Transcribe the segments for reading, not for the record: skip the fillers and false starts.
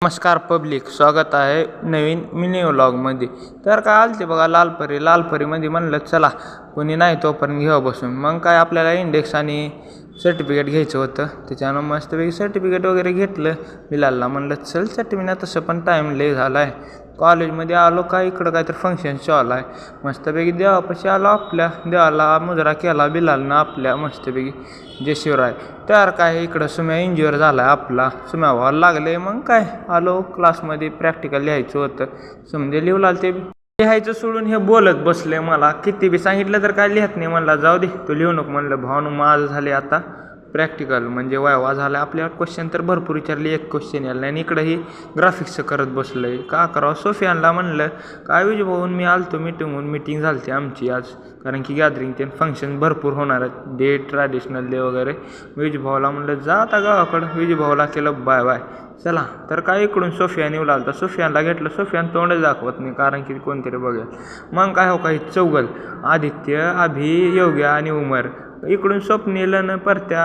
नमस्कार पब्लिक, स्वागत आहे नवीन मिनी व्लॉगमध्ये. तर काय आलते बघा लालपरीमध्ये म्हणलं चला कोणी नाही तोपर्यंत घेऊ बसून. मग काय आपल्याला इंडेक्स आणि सर्टिफिकेट घ्यायचं होतं. त्याच्यानं मस्तपैकी सर्टिफिकेट वगैरे घेतलं. बिलालला म्हणलं चल सर्टिफिकेट, तसं पण टाईम लय झाला आहे. कॉलेजमध्ये आलो काय इकडं काहीतरी फंक्शन चालू आहे. मस्तपैकी देवापाशी आलो, आपल्या देवाला मुजरा केला बिलालनं आपल्या मस्तपैकी जय शिवराय. तर काय इकडं सुम्या इंज्युअर झाला आहे आपला, सुम्या व्हायला लागले. मग काय आलो क्लासमध्ये, प्रॅक्टिकल लिहायचं होतं. समजे लिहू लागले, ते लिहायचं सोडून हे बोलत बसले. मला किती बी सांगितलं तर काय लिहत नाही. म्हणला जाऊ दे तू लिहू नको. म्हणलं भावनो माझं झाले आता प्रॅक्टिकल, म्हणजे वायवा झाला. आपल्याला क्वेश्चन तर भरपूर विचारले, एक क्वेश्चन यायला नाही. आणि इकडंही ग्राफिक्सचं करत बसलं आहे. का करावं. सोफियानला म्हणलं काय विजय भाऊन मी आलतो मीटिंग झाली ती आमची आज, कारण की गॅदरिंग ते फंक्शन भरपूर होणार आहेत, डे ट्रॅडिशनल डे वगैरे. विजय भाऊला म्हणलं जा आता गावाकडं. विजय भाऊला केलं बाय बाय. चला तर काय इकडून सोफियान येऊ लागला. सोफियानला घेतलं. सोफियान तोंडच दाखवत नाही, कारण की कोणतरी बघेल. मग काय हो काही चौगल, आदित्य, अभि, योग्या आणि उमर. इकडून स्वप्नीलन परत्या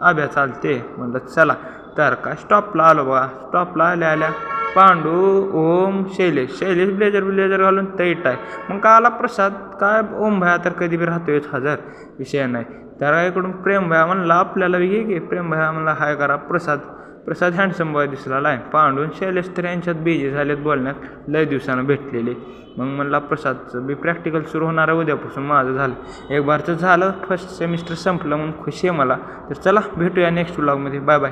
आभ्या चालते. म्हणलं चला तर काय स्टॉपला आलो बघा. स्टॉपला आल्या पांडू, ओम, शैलेश ब्लेजर घालून तैट आहे. मग का आला प्रसाद. काय ओम भया तर कधी बी राहतोय हजर, विषय नाही. तर इकडून प्रेम भया म्हणला आपल्याला घे प्रेम भया म्हणला हाय करा. प्रसाद हँडसम बॉय दिसला आहे. पांडून शैलेश तर यांच्यात बिझी झालेत बोलण्यात, लय दिवसानं भेटलेले. मग म्हणला प्रसादचं बी प्रॅक्टिकल सुरू होणार आहे उद्यापासून. माझं झालं एक बारचं झालं, फर्स्ट सेमिस्टर संपलं म्हणून खुशी आहे मला. तर चला भेटूया नेक्स्ट व्लॉगमध्ये. Bye bye.